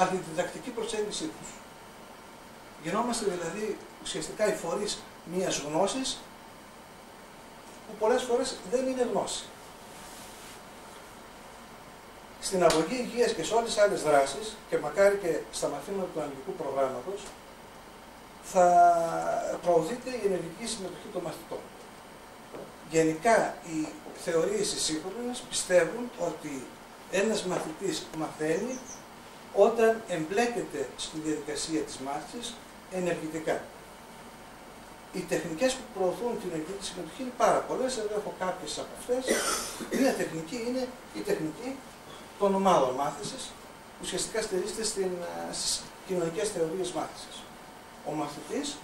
αντιδιδακτική προσέγγιση τους. Γινόμαστε δηλαδή ουσιαστικά οι φορείς μιας γνώσης που πολλές φορές δεν είναι γνώση. Στην αγωγή υγείας και σε όλες τις άλλες δράσεις, και μακάρι και στα μαθήματα του αγγλικού προγράμματος, θα προωθείται η ενεργική συμμετοχή των μαθητών. Γενικά, οι θεωρίες οι σύγχρονες πιστεύουν ότι ένας μαθητής μαθαίνει όταν εμπλέκεται στη διαδικασία της μάθησης ενεργητικά. Οι τεχνικές που προωθούν την ενεργητική συμμετοχή είναι πάρα πολλές, εδώ έχω κάποιες από αυτές. Μία τεχνική είναι η τεχνική των ομάδων μάθησης, που ουσιαστικά στηρίζεται στις κοινωνικές θεωρίες μάθησης. Ο μαθητής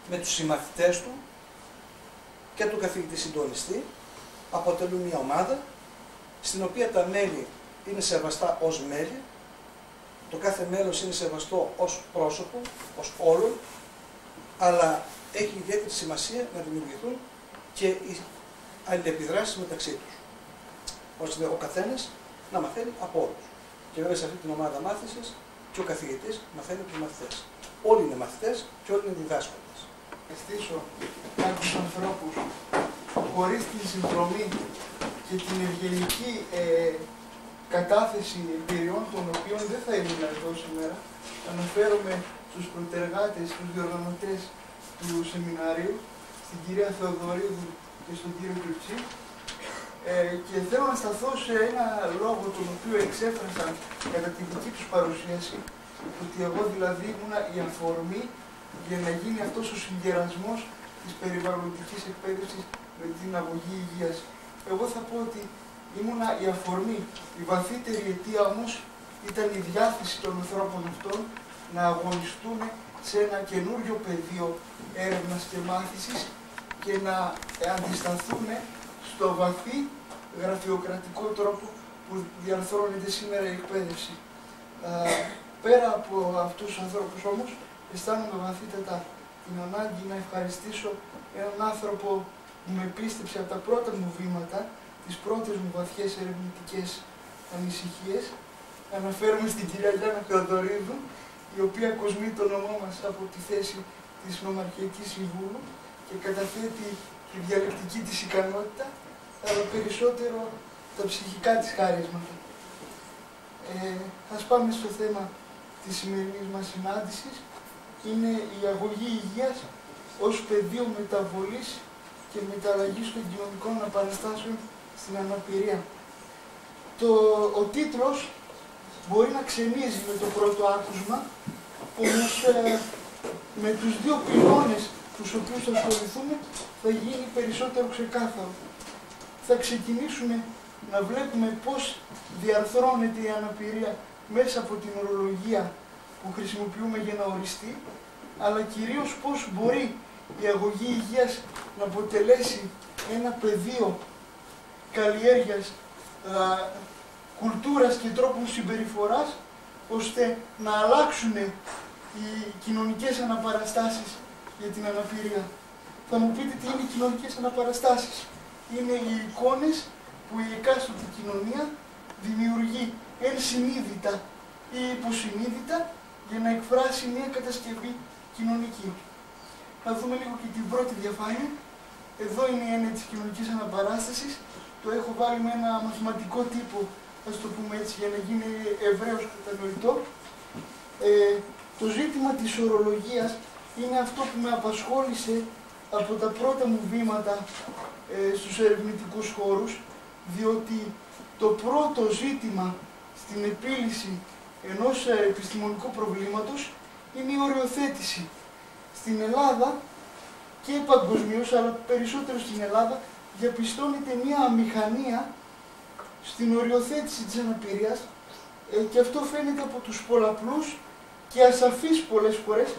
με τους συμμαθητές του και τον καθηγητή συντονιστή αποτελούν μια ομάδα στην οποία τα μέλη είναι σεβαστά ως μέλη, το κάθε μέλος είναι σεβαστό ως πρόσωπο, ως όλον, αλλά έχει ιδιαίτερη σημασία να δημιουργηθούν και οι αλληλεπιδράσεις μεταξύ τους, ώστε ο καθένας να μαθαίνει από όλους. Και βέβαια σε αυτή την ομάδα μάθησης και ο καθηγητής μαθαίνει από τους μαθητές. Όλοι είναι μαθητές και όλοι είναι διδάσκοντες. Ευχαριστήσω κάποιους ανθρώπους χωρίς την συνδρομή και την ευγενική κατάθεση εμπειριών των οποίων δεν θα ήμουν εδώ σήμερα. Αναφέρομαι στους προτεργάτες, στους διοργανωτές του σεμιναρίου, στην κυρία Θεοδωρίδου και στον κύριο Κιουτσί. Και θέλω να σταθώ σε ένα λόγο τον οποίο εξέφρασαν κατά τη δική τους παρουσίαση, ότι εγώ δηλαδή ήμουνα η αφορμή για να γίνει αυτός ο συγκερασμός της περιβαλλοντικής εκπαίδευσης με την αγωγή υγείας. Εγώ θα πω ότι ήμουνα η αφορμή. Η βαθύτερη αιτία όμως ήταν η διάθεση των ανθρώπων αυτών να αγωνιστούν σε ένα καινούριο πεδίο έρευνας και μάθησης και να αντισταθούν στο βαθύ γραφειοκρατικό τρόπο που διαρθρώνεται σήμερα η εκπαίδευση. Πέρα από αυτούς τους ανθρώπους όμως, αισθάνομαι βαθύτατα την ανάγκη να ευχαριστήσω έναν άνθρωπο που με πίστεψε από τα πρώτα μου βήματα, τις πρώτες μου βαθιές ερευνητικές ανησυχίες. Αναφέρομαι στην κυρία Γιάννα Θεοδωρίδου, η οποία κοσμεί το όνομά μας από τη θέση της νομαρχιακής συμβούλου και καταθέτει τη διαλεκτική της ικανότητα, αλλά περισσότερο τα ψυχικά της χάρισματα. Ας πάμε στο θέμα της σημερινής μας συνάντησης. Είναι η αγωγή υγείας ως πεδίο μεταβολής και μεταλλαγής των κοινωνικών απαραστάσεων στην αναπηρία. Ο τίτλος μπορεί να ξενίζει με το πρώτο άκουσμα, όμως με τους δύο πυλώνες τους οποίους θα ασχοληθούμε θα γίνει περισσότερο ξεκάθαρο. Θα ξεκινήσουμε να βλέπουμε πώς διαρθρώνεται η αναπηρία μέσα από την ορολογία που χρησιμοποιούμε για να οριστεί, αλλά κυρίως πώς μπορεί η αγωγή υγείας να αποτελέσει ένα πεδίο καλλιέργειας κουλτούρας και τρόπων συμπεριφοράς, ώστε να αλλάξουν οι κοινωνικές αναπαραστάσεις για την αναπηρία. Θα μου πείτε τι είναι οι κοινωνικές αναπαραστάσεις. Είναι οι εικόνες που η εκάστοτε κοινωνία δημιουργεί ενσυνείδητα ή υποσυνείδητα για να εκφράσει μια κατασκευή κοινωνική. Θα δούμε λίγο και την πρώτη διαφάνεια. Εδώ είναι η έννοια της κοινωνικής αναπαράστασης. Το έχω βάλει με ένα μαθηματικό τύπο, ας το πούμε έτσι, για να γίνει ευρέως κατανοητό. Το ζήτημα της ορολογίας είναι αυτό που με απασχόλησε από τα πρώτα μου βήματα στους ερευνητικούς χώρους, διότι το πρώτο ζήτημα στην επίλυση ενός επιστημονικού προβλήματος είναι η οριοθέτηση. Στην Ελλάδα και παγκοσμίως, αλλά περισσότερο στην Ελλάδα, διαπιστώνεται μια αμηχανία στην οριοθέτηση της αναπηρίας και αυτό φαίνεται από τους πολλαπλούς και ασαφείς πολλές φορές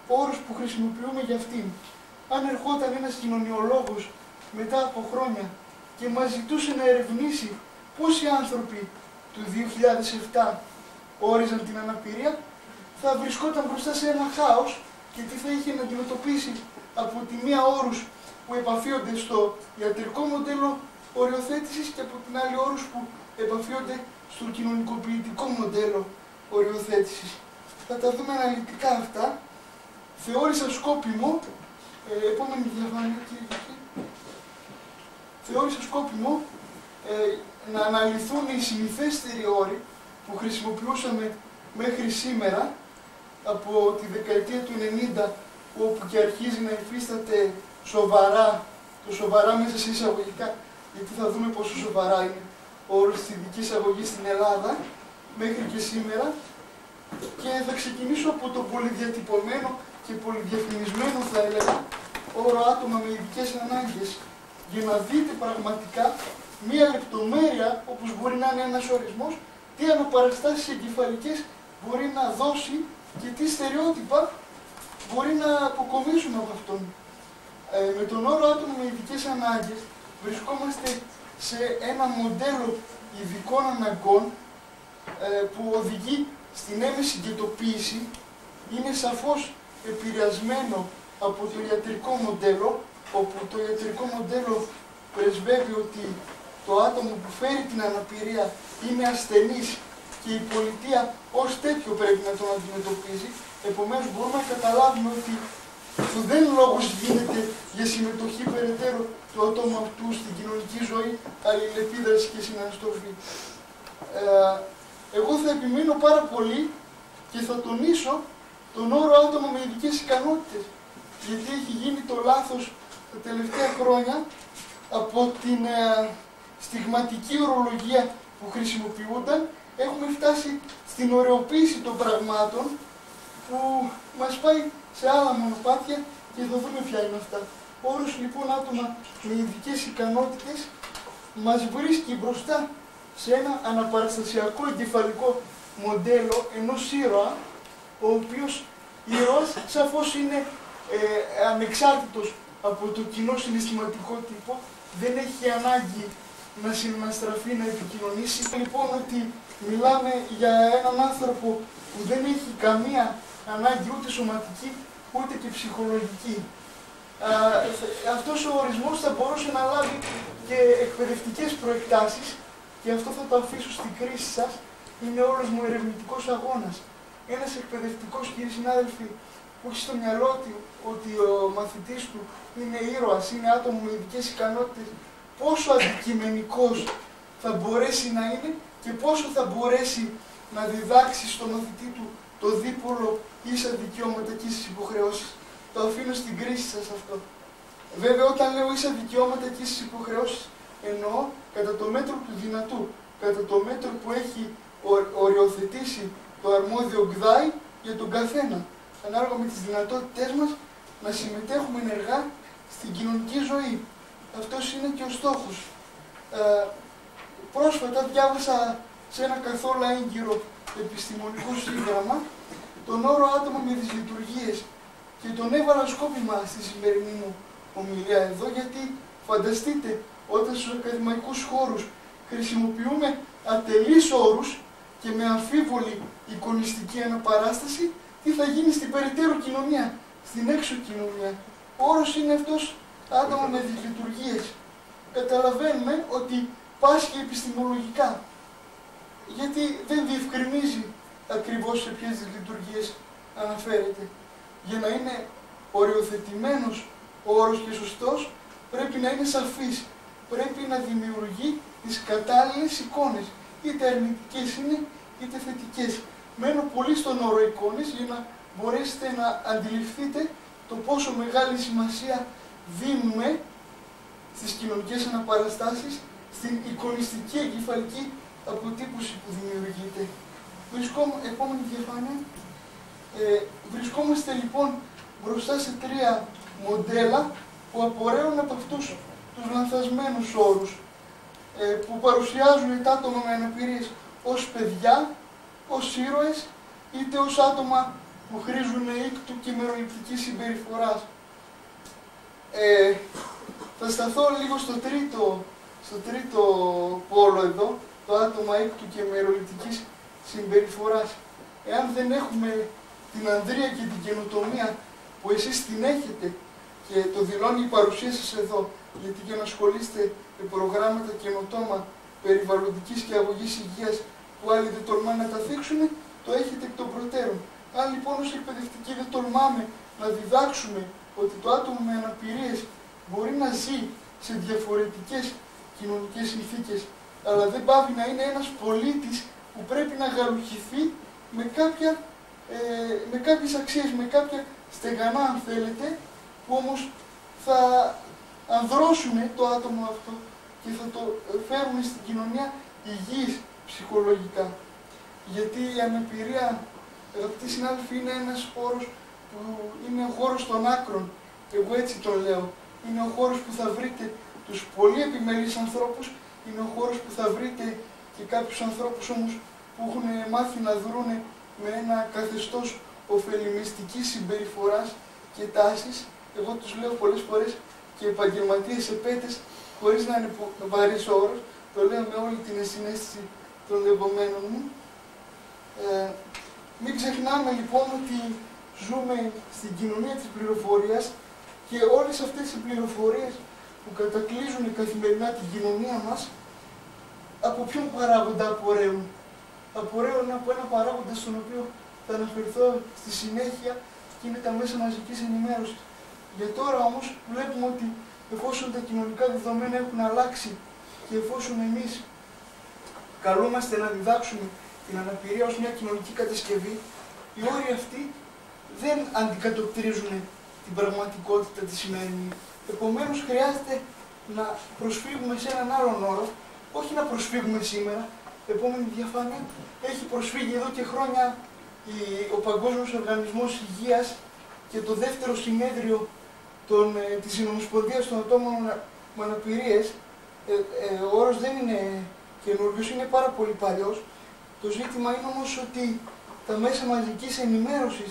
όρους που χρησιμοποιούμε για αυτήν. Αν ερχόταν ένας κοινωνιολόγος μετά από χρόνια και μας ζητούσε να ερευνήσει πόσοι άνθρωποι του 2007 όριζαν την αναπηρία, θα βρισκόταν μπροστά σε ένα χάος και τι θα είχε να αντιμετωπίσει από τη μία όρους που επαφίονται στο ιατρικό μοντέλο οριοθέτησης και από την άλλη όρους που επαφίονται στο κοινωνικοποιητικό μοντέλο οριοθέτησης. Θα τα δούμε αναλυτικά αυτά. Θεώρησα σκόπιμο, επόμενη διαφάνεια, θεώρησα σκόπιμο να αναλυθούν οι συνηθέστεροι όροι που χρησιμοποιούσαμε μέχρι σήμερα, από τη δεκαετία του 90, όπου και αρχίζει να υφίσταται σοβαρά, το σοβαρά μέσα σε εισαγωγικά, γιατί θα δούμε πόσο σοβαρά είναι ο όρος της ειδικής αγωγής στην Ελλάδα, μέχρι και σήμερα, και θα ξεκινήσω από το πολυδιατυπωμένο και πολυδιαφημισμένο, θα έλεγα, όρο άτομα με ειδικές ανάγκες, για να δείτε πραγματικά μία λεπτομέρεια, όπως μπορεί να είναι ένας ορισμός, τι αναπαραστάσεις εγκεφαλικές μπορεί να δώσει και τι στερεότυπα μπορεί να αποκομίσουμε από αυτόν. Με τον όρο άτομα με ειδικές ανάγκες βρισκόμαστε σε ένα μοντέλο ειδικών αναγκών που οδηγεί στην έμεση γετοποίηση, είναι σαφώς επηρεασμένο από το ιατρικό μοντέλο, όπου το ιατρικό μοντέλο πρεσβεύει ότι το άτομο που φέρει την αναπηρία είναι ασθενής και η πολιτεία ως τέτοιο πρέπει να τον αντιμετωπίζει. Επομένως μπορούμε να καταλάβουμε ότι δεν λόγος γίνεται για συμμετοχή περαιτέρω του ατόμου αυτού στην κοινωνική ζωή, αλληλεπίδραση και συναναστροφή. Εγώ θα επιμείνω πάρα πολύ και θα τονίσω τον όρο άτομο με ειδικές ικανότητες, γιατί έχει γίνει το λάθος τα τελευταία χρόνια από την στιγματική ορολογία που χρησιμοποιούνταν. Έχουμε φτάσει στην ωρεοποίηση των πραγμάτων που μας πάει σε άλλα μονοπάτια και θα δούμε ποια είναι αυτά. Ο όρος λοιπόν άτομα με ειδικές ικανότητες μας βρίσκει μπροστά σε ένα αναπαραστασιακό εγκεφαλικό μοντέλο ενός ήρωα, ο οποίος ήρωας σαφώς είναι ανεξάρτητος από το κοινό συναισθηματικό τύπο, δεν έχει ανάγκη να συναναστραφεί, να επικοινωνήσει. Λοιπόν, ότι μιλάμε για έναν άνθρωπο που δεν έχει καμία ανάγκη ούτε σωματική ούτε και ψυχολογική. Αυτός ο ορισμός θα μπορούσε να λάβει και εκπαιδευτικές προεκτάσεις, και αυτό θα το αφήσω στην κρίση σας. Είναι όλος μου ερευνητικός αγώνας. Ένας εκπαιδευτικός, κύριοι συνάδελφοι, που έχει στο μυαλό του ότι ο μαθητής του είναι ήρωας, είναι άτομο με ειδικές ικανότητες, πόσο αντικειμενικός θα μπορέσει να είναι και πόσο θα μπορέσει να διδάξει στο μαθητή του το δίπολο ίσα δικαιώματα και ίσες υποχρεώσεις. Το αφήνω στην κρίση σας αυτό. Βέβαια, όταν λέω ίσα δικαιώματα και ίσες υποχρεώσεις, εννοώ κατά το μέτρο του δυνατού, κατά το μέτρο που έχει οριοθετήσει το αρμόδιο ΓΔΑΗ για τον καθένα, ανάλογα με τις δυνατότητές μας να συμμετέχουμε ενεργά στην κοινωνική ζωή. Αυτός είναι και ο στόχος. Πρόσφατα διάβασα σε ένα καθόλου έγκυρο επιστημονικό σύγγραμμα τον όρο άτομα με δυσλειτουργίες και τον έβαλα σκόπιμα στη σημερινή μου ομιλία εδώ, γιατί φανταστείτε, όταν στους ακαδημαϊκούς χώρους χρησιμοποιούμε ατελείς όρους και με αμφίβολη εικονιστική αναπαράσταση, τι θα γίνει στην περαιτέρω κοινωνία, στην έξω κοινωνία. Ο όρος είναι αυτός άτομα με δυσλειτουργίες. Καταλαβαίνουμε ότι πάσχει επιστημολογικά, γιατί δεν διευκρινίζει ακριβώς σε ποιες δυσλειτουργίες αναφέρεται. Για να είναι οριοθετημένος ο όρος και σωστός, πρέπει να είναι σαφής. Πρέπει να δημιουργεί τις κατάλληλες εικόνες, είτε αρνητικές είναι, είτε θετικές. Μένω πολύ στον όρο εικόνες για να μπορέσετε να αντιληφθείτε το πόσο μεγάλη σημασία δίνουμε στις κοινωνικές αναπαραστάσεις, στην εικονιστική εγκεφαλική αποτύπωση που δημιουργείται. Επόμενη διαφάνεια. Βρισκόμαστε λοιπόν μπροστά σε τρία μοντέλα που απορρέουν από αυτούς τους λανθασμένους όρους, που παρουσιάζουν τα άτομα με αναπηρίες ως παιδιά, ως ήρωες, είτε ως άτομα που χρήζουν ήκτου και μεροληπτικής συμπεριφοράς. Θα σταθώ λίγο στο τρίτο πόλο εδώ, το άτομα ήκτου και μεροληπτικής συμπεριφοράς. Εάν δεν έχουμε την ανδρεία και την καινοτομία που εσείς την έχετε, και το δηλώνει η παρουσία σας εδώ, γιατί για να ασχολείστε με προγράμματα καινοτόμα περιβαλλοντικής και αγωγής υγείας που άλλοι δεν τολμάνε να τα θίξουν, το έχετε εκ των προτέρων. Αν λοιπόν ως εκπαιδευτικοί δεν τολμάμε να διδάξουμε ότι το άτομο με αναπηρίες μπορεί να ζει σε διαφορετικές κοινωνικές συνθήκες, αλλά δεν πάβει να είναι ένας πολίτης που πρέπει να γαλουχηθεί με κάποιες αξίες, με κάποια στεγανά αν θέλετε, που όμως θα ανδρώσουν το άτομο αυτό και θα το φέρουν στην κοινωνία υγιής ψυχολογικά. Γιατί η αναπηρία, αγαπητοί συνάδελφοι, είναι ένας χώρος που είναι ο χώρος των άκρων. Εγώ έτσι το λέω. Είναι ο χώρος που θα βρείτε τους πολύ επιμελείς ανθρώπους, είναι ο χώρος που θα βρείτε και κάποιους ανθρώπους όμως που έχουν μάθει να δρούν με ένα καθεστώς ωφελημιστικής συμπεριφοράς και τάσης. Εγώ τους λέω πολλές φορές και επαγγελματίες επέτες, χωρίς να είναι βαρύς όρος, το λέω με όλη την συναίσθηση των λεγόμενων μου. Μην ξεχνάμε λοιπόν ότι ζούμε στην κοινωνία της πληροφορίας και όλες αυτές οι πληροφορίες που κατακλείζουν καθημερινά την κοινωνία μας, από ποιον παράγοντα απορρέουν? Απορρέουν από ένα παράγοντα στον οποίο θα αναφερθώ στη συνέχεια και είναι τα μέσα μαζικής ενημέρωσης. Για τώρα όμως βλέπουμε ότι εφόσον τα κοινωνικά δεδομένα έχουν αλλάξει και εφόσον εμείς καλούμαστε να διδάξουμε την αναπηρία ως μια κοινωνική κατασκευή, οι όροι αυτοί δεν αντικατοπτρίζουν την πραγματικότητα τη σημερινή. Επομένως χρειάζεται να προσφύγουμε σε έναν άλλον όρο, όχι να προσφύγουμε σήμερα. Επόμενη διαφάνεια. Έχει προσφύγει εδώ και χρόνια ο Παγκόσμιος Οργανισμός Υγείας και το δεύτερο συνέδριο της Συνομοσπονδίας των Ατόμων με Αναπηρίες. Ο όρος δεν είναι καινούριος, είναι πάρα πολύ παλιός. Το ζήτημα είναι όμως ότι τα μέσα μαζικής ενημέρωσης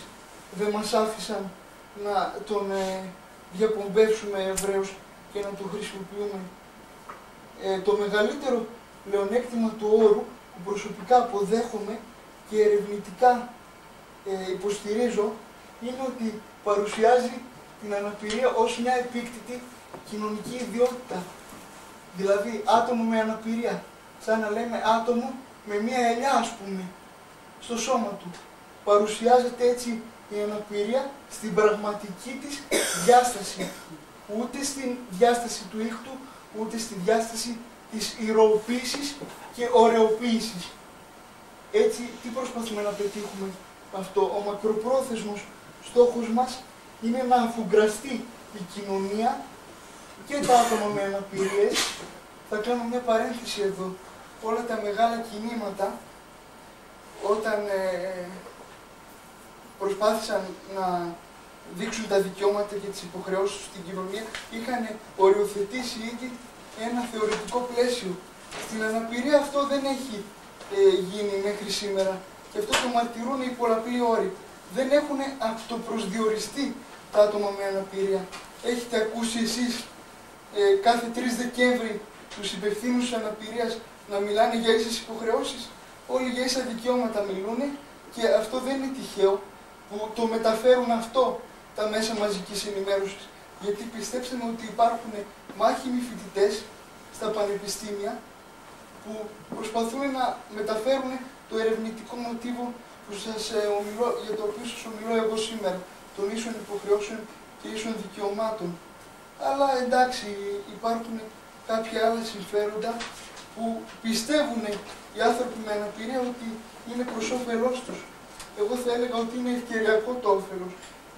δεν μας άφησαν να τον διαπομπεύσουμε ευρέως και να τον χρησιμοποιούμε. Το μεγαλύτερο πλεονέκτημα του όρου που προσωπικά αποδέχομαι και ερευνητικά υποστηρίζω είναι ότι παρουσιάζει την αναπηρία ως μια επίκτητη κοινωνική ιδιότητα. Δηλαδή άτομο με αναπηρία, σαν να λέμε άτομο με μια ελιά ας πούμε στο σώμα του. Παρουσιάζεται έτσι η αναπηρία στην πραγματική της διάσταση, ούτε στην διάσταση του ήχτου, ούτε στη διάσταση της ηρωοποίησης και ωρεοποίησης. Έτσι, τι προσπαθούμε να πετύχουμε αυτό? Ο μακροπρόθεσμος στόχος μας είναι να αφουγκραστεί η κοινωνία και τα άτομα με αναπηρίες. Θα κάνω μια παρένθεση εδώ. Όλα τα μεγάλα κινήματα, όταν προσπάθησαν να δείξουν τα δικαιώματα και τις υποχρεώσεις στην κοινωνία, είχαν οριοθετήσει ήδη ένα θεωρητικό πλαίσιο. Στην αναπηρία αυτό δεν έχει γίνει μέχρι σήμερα και αυτό το μαρτυρούν οι πολλαπλοί όροι. Δεν έχουν αυτοπροσδιοριστεί τα άτομα με αναπηρία. Έχετε ακούσει εσείς κάθε 3 Δεκέμβρη τους υπευθύνους της αναπηρίας να μιλάνε για ίσες υποχρεώσεις? Όλοι για ίσα δικαιώματα μιλούν και αυτό δεν είναι τυχαίο που το μεταφέρουν αυτό τα μέσα μαζικής ενημέρωσης. Γιατί πιστέψτε με ότι υπάρχουν μάχημοι φοιτητές στα πανεπιστήμια που προσπαθούν να μεταφέρουν το ερευνητικό μοτίβο που για το οποίο σας ομιλώ εγώ σήμερα, των ίσων υποχρεώσεων και ίσων δικαιωμάτων. Αλλά εντάξει, υπάρχουν κάποια άλλα συμφέροντα που πιστεύουν οι άνθρωποι με αναπηρία ότι είναι προς όφελός τους. Εγώ θα έλεγα ότι είναι ευκαιριακό το όφελος.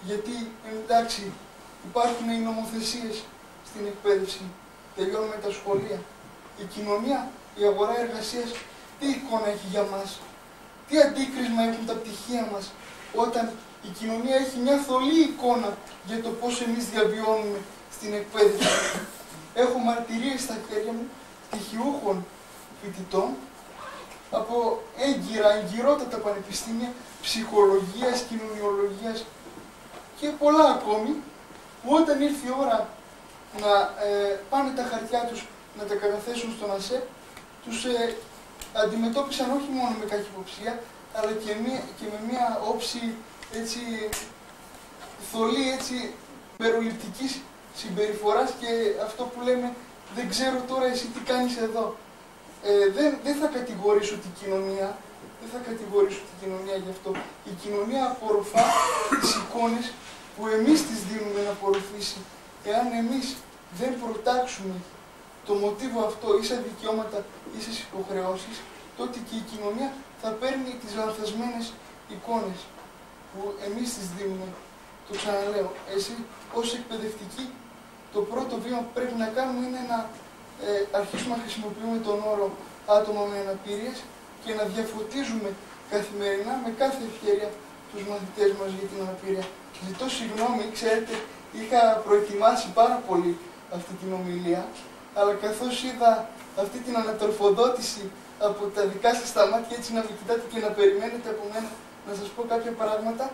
Γιατί εντάξει, υπάρχουν οι νομοθεσίες στην εκπαίδευση, τελειώνουμε τα σχολεία. Η κοινωνία, η αγορά εργασίας, τι εικόνα έχει για μας? Τι αντίκρισμα έχουν τα πτυχία μας όταν η κοινωνία έχει μια θολή εικόνα για το πώς εμείς διαβιώνουμε στην εκπαίδευση? Έχω μαρτυρίες στα χέρια μου πτυχιούχων φοιτητών από εγκυρότατα πανεπιστήμια ψυχολογίας, κοινωνιολογίας και πολλά ακόμη, που όταν ήρθε η ώρα να πάνε τα χαρτιά τους να τα καταθέσουν στον ΑΣΕΠ, τους αντιμετώπισαν όχι μόνο με καχυποψία, αλλά και με μια όψη έτσι, θολή, έτσι, μεροληπτικής συμπεριφοράς και αυτό που λέμε «δεν ξέρω τώρα εσύ τι κάνεις εδώ». Δεν θα κατηγορήσω την κοινωνία, δεν θα κατηγορήσω την κοινωνία γι' αυτό. Η κοινωνία απορροφά τις εικόνες που εμείς τις δίνουμε να απορροφήσει. Εάν εμείς δεν προτάξουμε το μοτίβο αυτό, ίσα δικαιώματα, ίσες υποχρεώσεις, τότε και η κοινωνία θα παίρνει τις λανθασμένες εικόνες που εμείς τις δίνουμε. Το ξαναλέω, εσύ ως εκπαιδευτικοί, το πρώτο βήμα που πρέπει να κάνουμε είναι να αρχίσουμε να χρησιμοποιούμε τον όρο άτομα με αναπηρίες και να διαφωτίζουμε καθημερινά με κάθε ευκαιρία τους μαθητές μας για την αναπηρία. Ζητώ συγγνώμη, ξέρετε, είχα προετοιμάσει πάρα πολύ αυτή την ομιλία, αλλά καθώς είδα αυτή την ανατροφοδότηση από τα δικά σας τα μάτια, έτσι να με κοιτάτε και να περιμένετε από μένα να σας πω κάποια πράγματα,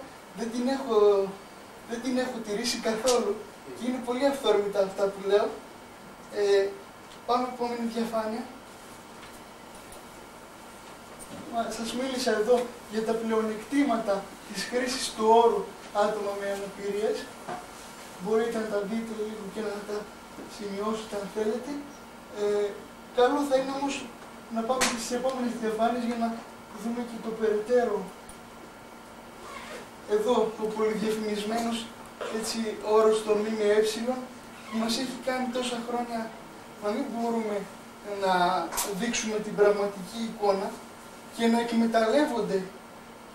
δεν την έχω τηρήσει καθόλου και είναι πολύ αυθόρμητα αυτά που λέω. Πάμε επόμενη διαφάνεια. Σας μίλησα εδώ για τα πλεονεκτήματα της χρήσης του όρου άτομα με αναπηρίες. Μπορείτε να τα δείτε λίγο και να τα σημειώσετε αν θέλετε. Καλό θα είναι όμως να πάμε και στις επόμενες διαφάνειες για να δούμε και το περαιτέρω. Εδώ ο πολυδιαφημισμένος όρος των ΜΜΕ που μας έχει κάνει τόσα χρόνια να μην μπορούμε να δείξουμε την πραγματική εικόνα και να εκμεταλλεύονται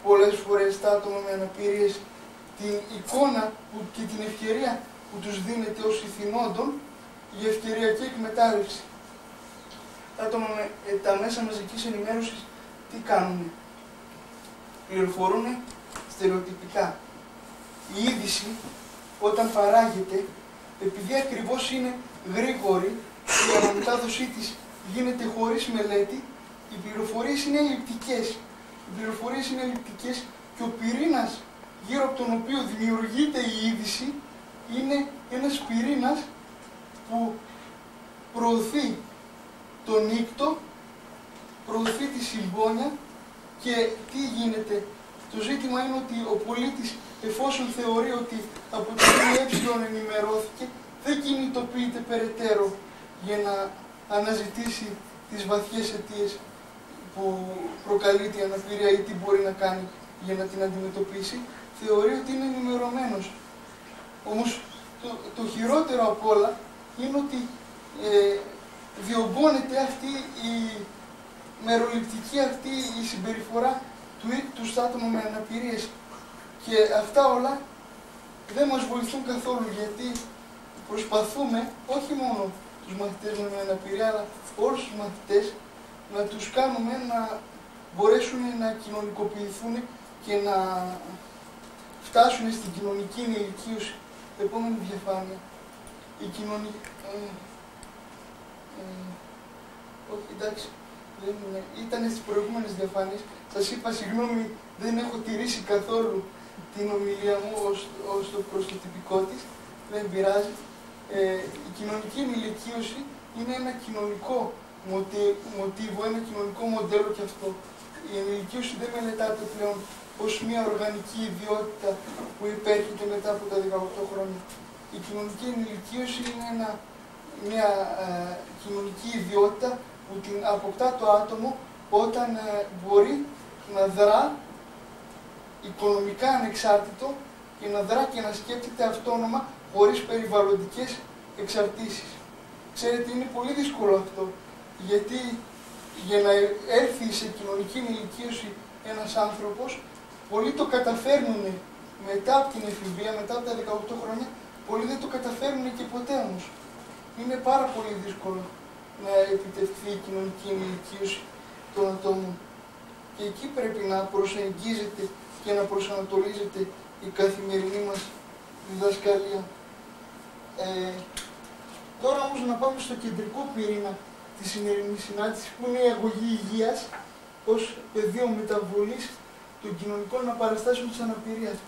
πολλές φορές τα άτομα με αναπηρίες την εικόνα και την ευκαιρία που τους δίνεται ως ηθινόντων για ευκαιριακή εκμετάλλευση. Τα μέσα μαζικής ενημέρωσης τι κάνουνε? Πληροφορούν στερεοτυπικά. Η είδηση όταν παράγεται, επειδή ακριβώς είναι γρήγορη και η αναμετάδοσή της γίνεται χωρίς μελέτη, οι πληροφορίες είναι ελλειπτικές. Οι πληροφορίες είναι ελλειπτικές και ο πυρήνας γύρω από τον οποίο δημιουργείται η είδηση είναι ένας πυρήνας που προωθεί τον νύκτο, προωθεί τη συμπόνια και τι γίνεται? Το ζήτημα είναι ότι ο πολίτης, εφόσον θεωρεί ότι από το ΜΜΕ ενημερώθηκε, δεν κινητοποιείται περαιτέρω για να αναζητήσει τις βαθιές αιτίες που προκαλεί την αναπηρία ή τι μπορεί να κάνει για να την αντιμετωπίσει, θεωρεί ότι είναι ενημερωμένος. Όμως το χειρότερο απ' όλα είναι ότι διωγγώνεται αυτή η μεροληπτική αυτή η συμπεριφορά του άτομα με αναπηρίες. Και αυτά όλα δεν μας βοηθούν καθόλου, γιατί προσπαθούμε όχι μόνο τους μαθητές με αναπηρία, αλλά όλους τους μαθητές να τους κάνουμε να μπορέσουν να κοινωνικοποιηθούν και να φτάσουν στην κοινωνική ενηλικίωση. Επόμενη διαφάνεια. Η κοινωνική... όχι, εντάξει, δεν είναι. Ήταν στις προηγούμενες διαφάνειες. Σας είπα, συγγνώμη, δεν έχω τηρήσει καθόλου την ομιλία μου ως προς το τυπικό της. Δεν πειράζει. Η κοινωνική ενηλικίωση είναι ένα κοινωνικό μοτίβο, ένα κοινωνικό μοντέλο κι αυτό. Η ενηλικίωση δεν μελετάται πλέον ως μια οργανική ιδιότητα που υπέρχεται μετά από τα 18 χρόνια. Η κοινωνική ενηλικίωση είναι μια κοινωνική ιδιότητα που την αποκτά το άτομο όταν μπορεί να δρά οικονομικά ανεξάρτητο και να δρά και να σκέπτεται αυτόνομα χωρίς περιβαλλοντικές εξαρτήσεις. Ξέρετε, είναι πολύ δύσκολο αυτό, γιατί για να έρθει σε κοινωνική ενηλικίωση ένας άνθρωπος, πολλοί το καταφέρνουν μετά από την εφηβεία, μετά από τα 18 χρόνια, πολλοί δεν το καταφέρνουν και ποτέ όμως. Είναι πάρα πολύ δύσκολο να επιτευχθεί η κοινωνική ενηλικίωση των ατόμων. Και εκεί πρέπει να προσεγγίζεται και να προσανατολίζεται η καθημερινή μας διδασκαλία. Τώρα όμως να πάμε στο κεντρικό πυρήνα της σημερινής συνάντησης, που είναι η αγωγή υγείας ως πεδίο μεταβολής των κοινωνικών παραστάσεων της αναπηρίας.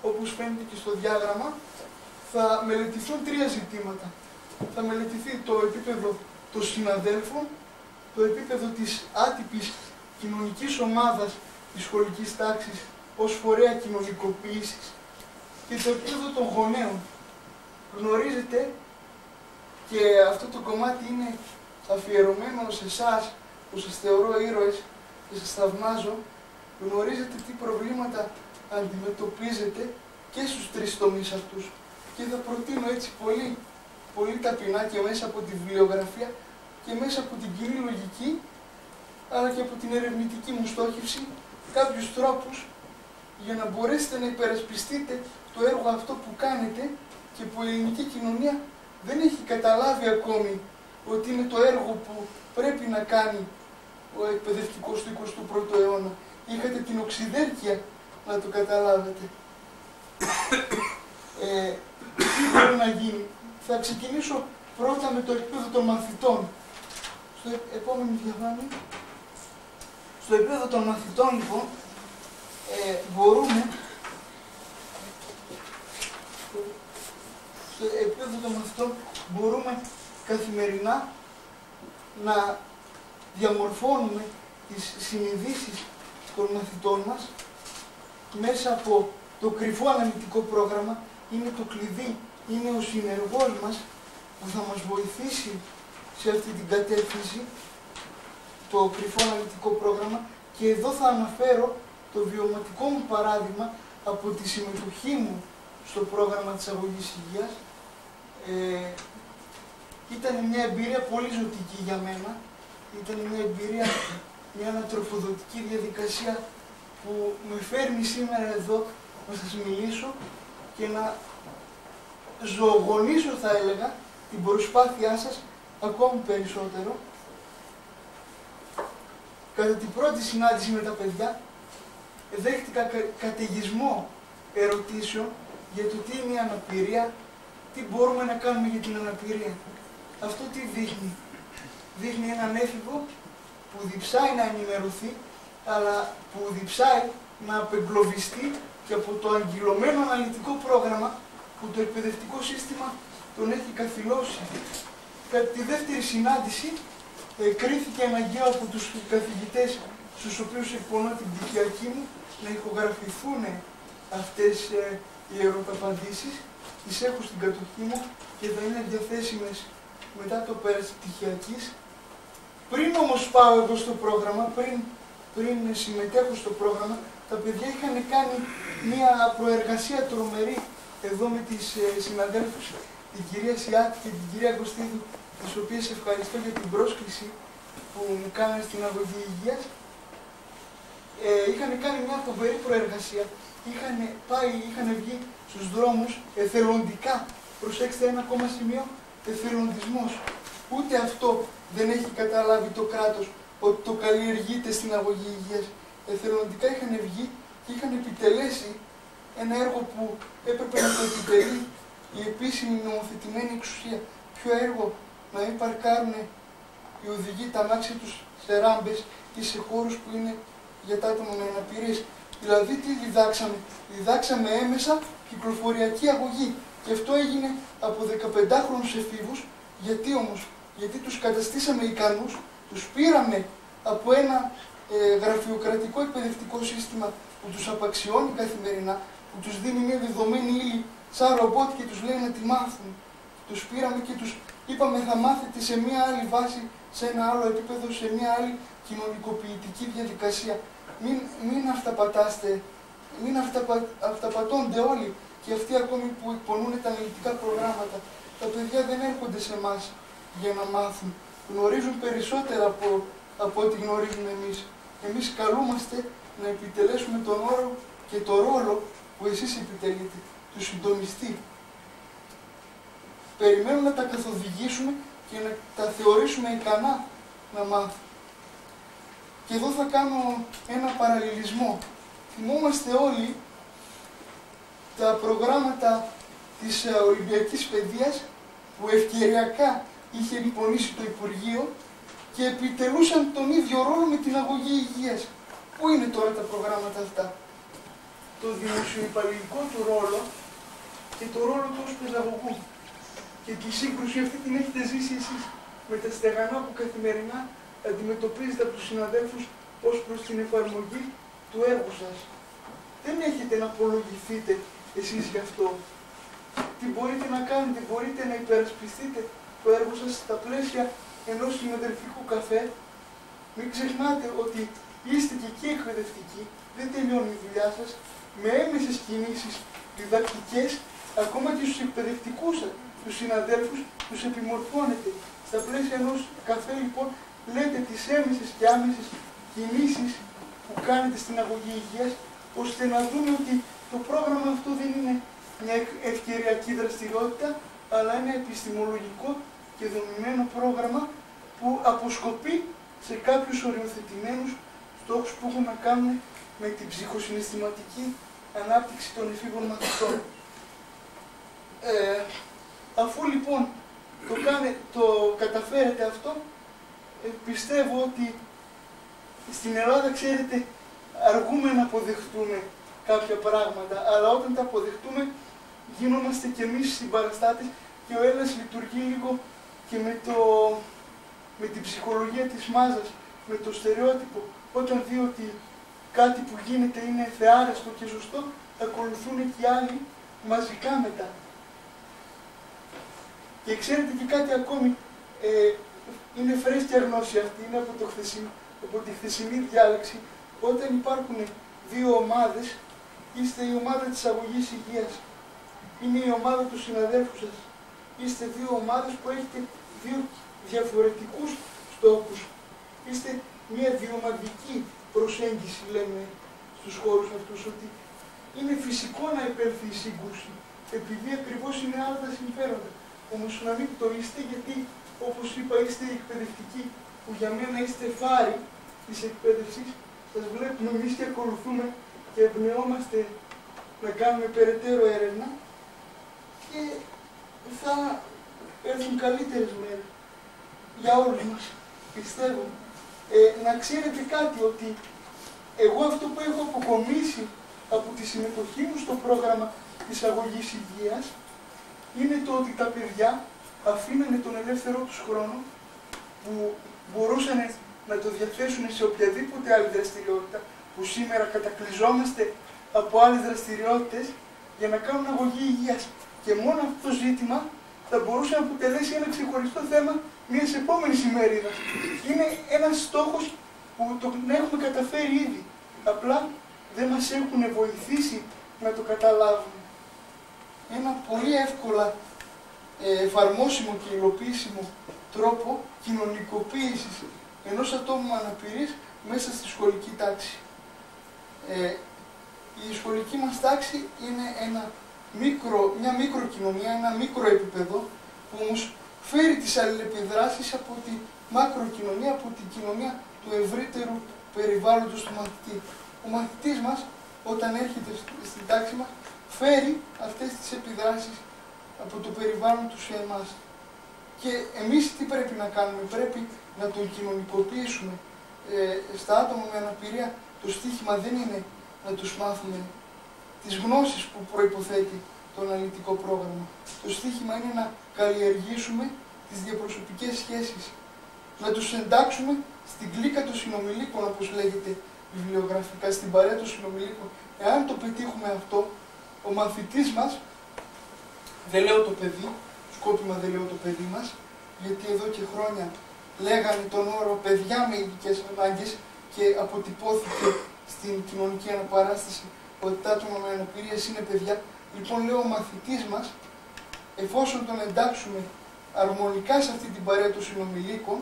Όπως φαίνεται και στο διάγραμμα, θα μελετηθούν τρία ζητήματα. Θα μελετηθεί το επίπεδο των συναδέλφων, το επίπεδο της άτυπης κοινωνικής ομάδας της σχολικής τάξης ως φορέα κοινωνικοποίησης και το επίπεδο των γονέων. Γνωρίζετε, και αυτό το κομμάτι είναι αφιερωμένο σε εσάς που σας θεωρώ ήρωες και σας θαυμάζω, γνωρίζετε τι προβλήματα αντιμετωπίζετε και στους τρεις τομείς αυτούς. Και θα προτείνω έτσι πολύ ταπεινά και μέσα από τη βιβλιογραφία και μέσα από την κοινή λογική, αλλά και από την ερευνητική μου στόχευση, κάποιους τρόπους για να μπορέσετε να υπερασπιστείτε το έργο αυτό που κάνετε και που η ελληνική κοινωνία δεν έχει καταλάβει ακόμη ότι είναι το έργο που πρέπει να κάνει ο εκπαιδευτικός του 21ου αιώνα. Είχατε την οξυδέρκεια να το καταλάβετε. Τι μπορεί να γίνει. Θα ξεκινήσω πρώτα με το επίπεδο των μαθητών. Στο επόμενο διαγράμμα. Στο επίπεδο των μαθητών, λοιπόν, στο επίπεδο των μαθητών μπορούμε καθημερινά να διαμορφώνουμε τις συνειδήσεις των μαθητών μας μέσα από το κρυφό αναλυτικό πρόγραμμα. Είναι το κλειδί, είναι ο συνεργός μας που θα μας βοηθήσει σε αυτή την κατεύθυνση, το κρυφό αναλυτικό πρόγραμμα. Και εδώ θα αναφέρω το βιωματικό μου παράδειγμα από τη συμμετοχή μου στο πρόγραμμα της αγωγής υγείας. Ήταν μια εμπειρία πολύ ζωτική για μένα. Ήταν μια εμπειρία, μια ανατροφοδοτική διαδικασία που με φέρνει σήμερα εδώ να σας μιλήσω και να ζωογονήσω, θα έλεγα, την προσπάθειά σας ακόμη περισσότερο. Κατά την πρώτη συνάντηση με τα παιδιά, δέχτηκα καταιγισμό ερωτήσεων για το τι είναι η αναπηρία, τι μπορούμε να κάνουμε για την αναπηρία. Αυτό τι δείχνει. Δείχνει έναν έφηβο που διψάει να ενημερωθεί, αλλά που διψάει να απεγκλωβιστεί και από το αγκυλωμένο αναλυτικό πρόγραμμα που το εκπαιδευτικό σύστημα τον έχει καθυλώσει. Κατά τη δεύτερη συνάντηση κρίθηκε αναγκαίο από τους καθηγητές στους οποίους εκπονώ την πτυχιακή μου να ηχογραφηθούν αυτές οι ερωταπαντήσεις. Τις έχω στην κατοχή μου και θα είναι διαθέσιμες μετά το πέρας της πτυχιακής. Πριν όμως πάω εγώ στο πρόγραμμα, πριν συμμετέχω στο πρόγραμμα, τα παιδιά είχαν κάνει μια προεργασία τρομερή εδώ με τις συναδέλφους, την κυρία Σιάτη και την κυρία Κωστίδου, τις οποίες ευχαριστώ για την πρόσκληση που μου κάνανε στην αγωγή υγείας. Είχαν κάνει μια φοβερή προεργασία. Είχαν βγει στους δρόμους εθελοντικά. Προσέξτε ένα ακόμα σημείο, εθελοντισμός. Ούτε αυτό δεν έχει καταλάβει το κράτος, ότι το καλλιεργείται στην αγωγή υγείας. Εθελοντικά είχαν βγει και είχαν επιτελέσει ένα έργο που έπρεπε να το επιτελεί η επίσημη νομοθετημένη εξουσία. Ποιο έργο? Να μην παρκάρουν οι οδηγοί τα αμάξια τους σε ράμπες ή σε χώρους που είναι για τα άτομα με αναπηρίες. Δηλαδή τι διδάξαμε? Διδάξαμε έμεσα κυκλοφοριακή αγωγή. Και αυτό έγινε από 15χρονους εφήβους. Γιατί όμως? Γιατί τους καταστήσαμε ικανούς, τους πήραμε από ένα γραφειοκρατικό εκπαιδευτικό σύστημα που τους απαξιώνει καθημερινά, που τους δίνει μια δεδομένη ύλη σαν ρομπότ και τους λέει να τη μάθουν. Τους πήραμε και τους είπαμε θα μάθετε σε μια άλλη βάση, σε ένα άλλο επίπεδο, σε μια άλλη κοινωνικοποιητική διαδικασία. Μην αυταπατάστε, μην αυταπατώνται όλοι και αυτοί ακόμη που εκπονούν τα αναλυτικά προγράμματα. Τα παιδιά δεν έρχονται σε εμάς για να μάθουν. Γνωρίζουν περισσότερα από ό,τι γνωρίζουμε εμείς. Εμείς καλούμαστε να επιτελέσουμε τον όρο και το ρόλο που εσείς επιτελείτε, του συντονιστή. Περιμένουμε να τα καθοδηγήσουμε και να τα θεωρήσουμε ικανά να μάθουν. Και εδώ θα κάνω ένα παραλληλισμό. Θυμόμαστε όλοι τα προγράμματα της Ολυμπιακής Παιδείας που ευκαιριακά είχε εκπονήσει το Υπουργείο και επιτελούσαν τον ίδιο ρόλο με την αγωγή υγείας. Πού είναι τώρα τα προγράμματα αυτά? Το δημοσιοϊπαλληλικό του ρόλο και το ρόλο του ως παιδαγωγού. Και τη σύγκρουση αυτή την έχετε ζήσει εσείς με τα στεγανά που καθημερινά αντιμετωπίζετε από τους συναδέλφους ως προς την εφαρμογή του έργου σας. Δεν έχετε να απολογηθείτε εσείς γι' αυτό. Τι μπορείτε να κάνετε? Μπορείτε να υπερασπιστείτε το έργο σας στα πλαίσια ενός συναδελφικού καφέ. Μην ξεχνάτε ότι είστε και εκεί εκπαιδευτικοί, δεν τελειώνει η δουλειά σας, με έμεσες κινήσεις διδακτικές, ακόμα και στους εκπαιδευτικούς σας, τους συναδέλφους, τους επιμορφώνετε. Στα πλαίσια ενός καφέ, λοιπόν, λέτε τις έμεσες και άμεσες κινήσεις που κάνετε στην αγωγή υγείας, ώστε να δούμε ότι το πρόγραμμα αυτό δεν είναι μια ευκαιριακή δραστηριότητα, αλλά ένα επιστημολογικό και δομημένο πρόγραμμα που αποσκοπεί σε κάποιους οριοθετημένους στόχους που έχουν να κάνουν με την ψυχοσυναισθηματική ανάπτυξη των εφήβων μαθητών. Αφού λοιπόν το καταφέρετε αυτό, πιστεύω ότι στην Ελλάδα, ξέρετε, αργούμε να αποδεχτούμε κάποια πράγματα, αλλά όταν τα αποδεχτούμε γινόμαστε κι εμείς συμπαραστάτες και ο Έλληνας λειτουργεί λίγο και με την ψυχολογία της μάζας, με το στερεότυπο. Όταν δει ότι κάτι που γίνεται είναι θεάρεστο και σωστό, ακολουθούν και οι άλλοι μαζικά μετά. Και ξέρετε και κάτι ακόμη, είναι φρέσκια γνώση αυτή, είναι από τη χθεσινή διάλεξη. Όταν υπάρχουν δύο ομάδες, είστε η ομάδα της αγωγής υγείας, είναι η ομάδα του συναδέλφου σας. Είστε δύο ομάδες που έχετε δύο διαφορετικούς στόχους. Είστε μια διομαδική προσέγγιση, λέμε στους χώρους αυτούς, ότι είναι φυσικό να υπέρθει η σύγκρουση, επειδή ακριβώς είναι άλλα τα συμφέροντα. Όμως να μην το είστε, γιατί όπως είπα είστε οι εκπαιδευτικοί, που για μένα είστε φάροι της εκπαίδευσης, σας βλέπουμε εμείς και ακολουθούμε και εμπνεόμαστε να κάνουμε περαιτέρω έρευνα και θα έρθουν καλύτερες μέρες για όλους μας, πιστεύω. Να ξέρετε κάτι, ότι εγώ αυτό που έχω αποκομίσει από τη συμμετοχή μου στο πρόγραμμα της αγωγής υγείας είναι το ότι τα παιδιά αφήνανε τον ελεύθερό τους χρόνο που μπορούσαν να το διαθέσουν σε οποιαδήποτε άλλη δραστηριότητα, που σήμερα κατακλυζόμαστε από άλλες δραστηριότητες, για να κάνουν αγωγή υγείας. Και μόνο αυτό το ζήτημα θα μπορούσε να αποτελέσει ένα ξεχωριστό θέμα μιας επόμενης ημέριδας. Είναι ένας στόχος που τον έχουμε καταφέρει ήδη. Απλά δεν μας έχουν βοηθήσει να το καταλάβουμε. Ένα πολύ εύκολα εφαρμόσιμο και υλοποιήσιμο τρόπο κοινωνικοποίησης ενός ατόμου με αναπηρίες μέσα στη σχολική τάξη. Η σχολική μας τάξη είναι μια μικροκοινωνία, ένα μικρό επίπεδο, που όμως φέρει τις αλληλεπιδράσεις από τη μακροκοινωνία, από την κοινωνία του ευρύτερου περιβάλλοντος του μαθητή. Ο μαθητής μας, όταν έρχεται στην τάξη μας, φέρει αυτές τις επιδράσεις από το περιβάλλον του σε εμάς. Και εμείς τι πρέπει να κάνουμε? Πρέπει να τον κοινωνικοποιήσουμε. Στα άτομα με αναπηρία το στίχημα δεν είναι να τους μάθουμε τις γνώσεις που προϋποθέτει το αναλυτικό πρόγραμμα. Το στίχημα είναι να καλλιεργήσουμε τις διαπροσωπικές σχέσεις, να τους εντάξουμε στην κλίκα των συνομιλίκων, όπως λέγεται βιβλιογραφικά, στην παρέα των συνομιλίκων. Εάν το πετύχουμε αυτό, ο μαθητής μας, δεν λέω το παιδί, σκόπιμα δεν λέω το παιδί μας, γιατί εδώ και χρόνια λέγανε τον όρο παιδιά με ειδικές ανάγκες και αποτυπώθηκε στην κοινωνική αναπαράσταση ότι τα άτομα με αναπηρίες είναι παιδιά. Λοιπόν, λέω ο μαθητής μας, εφόσον τον εντάξουμε αρμονικά σε αυτή την παρέα των συνομιλίκων,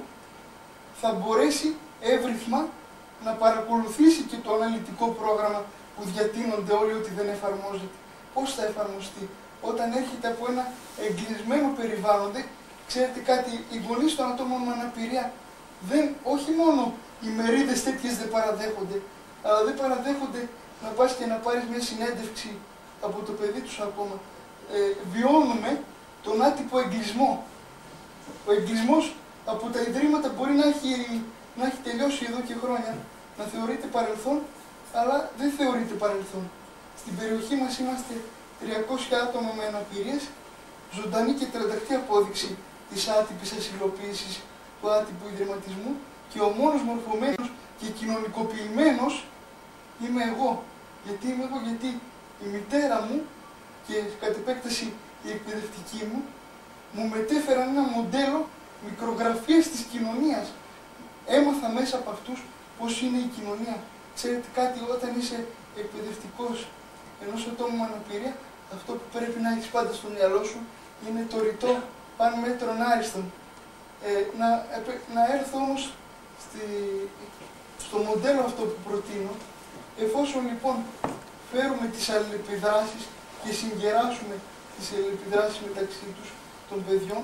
θα μπορέσει εύρυθμα να παρακολουθήσει και το αναλυτικό πρόγραμμα που διατείνονται όλοι ότι δεν εφαρμόζεται. Πώς θα εφαρμοστεί? Όταν έρχεται από ένα εγκλεισμένο περιβάλλον, ξέρετε κάτι, οι γονείς των ατόμων με αναπηρία όχι μόνο οι μερίδες τέτοιες δεν παραδέχονται, αλλά δεν παραδέχονται να πας και να πάρεις μια συνέντευξη από το παιδί τους ακόμα. Βιώνουμε τον άτυπο εγκλεισμό. Ο εγκλεισμός από τα ιδρύματα μπορεί να έχει τελειώσει εδώ και χρόνια, να θεωρείται παρελθόν, αλλά δεν θεωρείται παρελθόν. Στην περιοχή μας είμαστε 300 άτομα με αναπηρίες, ζωντανή και τρανταχτή απόδειξη της άτυπης ασυλοποίησης του άτυπου ιδρυματισμού, και ο μόνος μορφωμένος και κοινωνικοποιημένος είμαι εγώ. Γιατί είμαι εγώ? Γιατί η μητέρα μου και κατ' επέκταση η εκπαιδευτική μου μετέφεραν ένα μοντέλο μικρογραφίας της κοινωνίας. Έμαθα μέσα από αυτούς πώς είναι η κοινωνία. Ξέρετε κάτι, όταν είσαι εκπαιδευτικός ενός ατόμου με αναπηρία, αυτό που πρέπει να έχεις πάντα στο μυαλό σου είναι το ρητό παν μέτρον άριστον. Να έρθω όμως στο μοντέλο αυτό που προτείνω, εφόσον λοιπόν φέρουμε τις αλληλεπιδράσεις και συγκεράσουμε τις αλληλεπιδράσεις μεταξύ τους των παιδιών,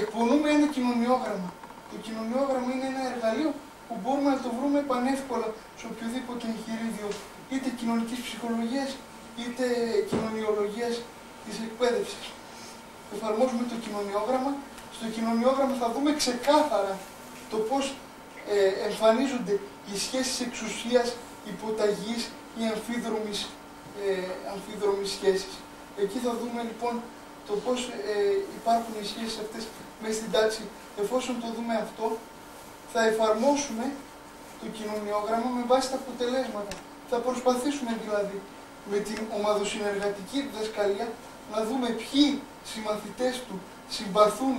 εκπονούμε ένα κοινωνιόγραμμα. Το κοινωνιόγραμμα είναι ένα εργαλείο που μπορούμε να το βρούμε πανεύκολα σε οποιοδήποτε εγχειρίδιο, είτε κοινωνικής ψυχολογίας, είτε κοινωνιολογίας της εκπαίδευσης. Εφαρμόζουμε το κοινωνιόγραμμα. Στο κοινωνιόγραμμα θα δούμε ξεκάθαρα το πώς εμφανίζονται οι σχέσεις εξουσίας, υποταγής ή αμφίδρομης σχέσεις. Εκεί θα δούμε λοιπόν το πώς υπάρχουν οι σχέσεις αυτές μέσα στην τάξη. Εφόσον το δούμε αυτό, θα εφαρμόσουμε το κοινωνιόγραμμα με βάση τα αποτελέσματα. Θα προσπαθήσουμε δηλαδή με την ομαδοσυνεργατική διδασκαλία να δούμε ποιοι συμμαθητές του συμπαθούν,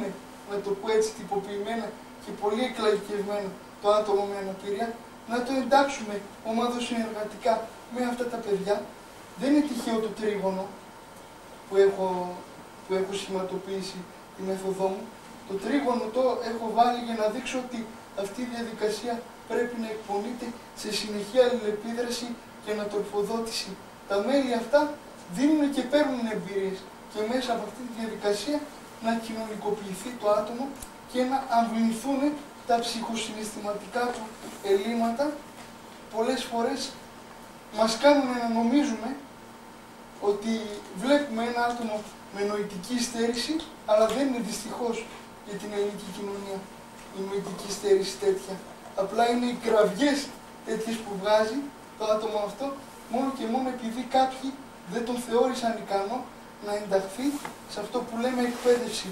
να το πω έτσι τυποποιημένα και πολύ εκλαϊκευμένα, το άτομο με αναπηρία, να το εντάξουμε ομαδοσυνεργατικά με αυτά τα παιδιά. Δεν είναι τυχαίο το τρίγωνο που έχω σχηματοποιήσει τη μέθοδό μου. Το τρίγωνο το έχω βάλει για να δείξω ότι αυτή η διαδικασία πρέπει να εκπονείται σε συνεχή αλληλεπίδραση και ανατροφοδότηση. Τα μέλη αυτά δίνουν και παίρνουν εμπειρίες και μέσα από αυτή τη διαδικασία να κοινωνικοποιηθεί το άτομο και να αμβληθούν τα ψυχοσυναισθηματικά του ελλείμματα. Πολλές φορές μας κάνουν να νομίζουμε ότι βλέπουμε ένα άτομο με νοητική στέρηση, αλλά δεν είναι δυστυχώς για την ελληνική κοινωνία η νοητική στέρηση τέτοια. Απλά είναι οι κραυγές τέτοιες που βγάζει το άτομο αυτό, μόνο και μόνο επειδή κάποιοι δεν τον θεώρησαν ικανό να ενταχθεί σε αυτό που λέμε εκπαίδευση.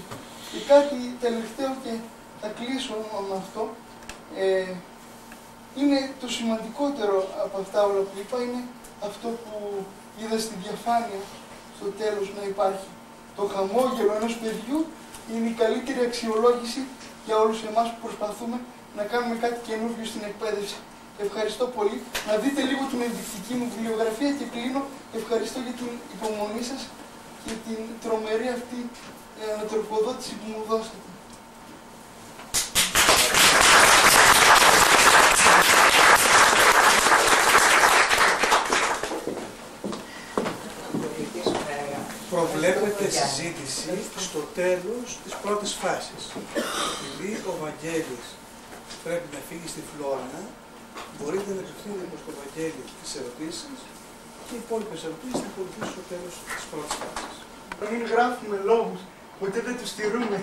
Και κάτι τελευταίο, και θα κλείσω με αυτό, είναι το σημαντικότερο από αυτά όλα που είπα, είναι αυτό που είδα στη διαφάνεια στο τέλος να υπάρχει. Το χαμόγελο ενός παιδιού είναι η καλύτερη αξιολόγηση για όλους εμάς που προσπαθούμε να κάνουμε κάτι καινούργιο στην εκπαίδευση. Ευχαριστώ πολύ. Να δείτε λίγο την ενδεικτική μου βιβλιογραφία και κλείνω. Ευχαριστώ για την υπομονή σας και την τρομερή αυτή ανατροφοδότηση που μου δώσατε. Προβλέπεται συζήτηση στο τέλος της πρώτης φάσης. Επειδή ο Βαγγέλης πρέπει να φύγει στη Φλόρινα, μπορείτε να απευθύνετε προς τον Βαγγέλη τις ερωτήσεις και οι υπόλοιπες ερωτήσεις θα ακολουθήσουν στο τέλος της πρώτης φάσης. Μην γράφουμε λόγους, ποτέ δεν τους στηρούμε.